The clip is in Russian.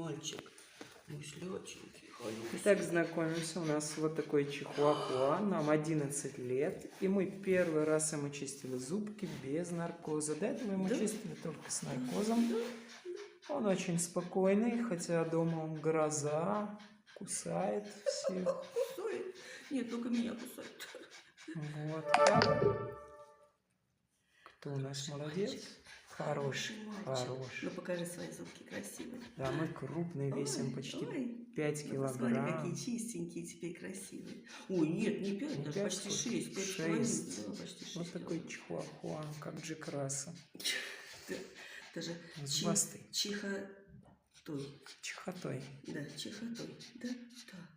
мальчик. Мусляченький, хороший. Итак, знакомимся. У нас вот такой чихуахуа. Нам 11 лет. И мы первый раз ему чистили зубки без наркоза. До этого ему чистили только с наркозом. Он очень спокойный, хотя дома он гроза, кусает всех. Кусает? Нет, только меня кусает. Вот так. Кто у нас молодец? Хороший, хороший. Ну покажи свои зубки красивые. Да, мы крупные, весим почти 5 Ну, посмотри, килограмм. какие чистенькие теперь красивые. Ой, нет, не 5, даже почти 6. 6. Да, почти 6. Вот такой чихуахуа, как Джек Рассел. Даже Зубастый. чихотой. Чихотой. Да, чихотой. Да, да.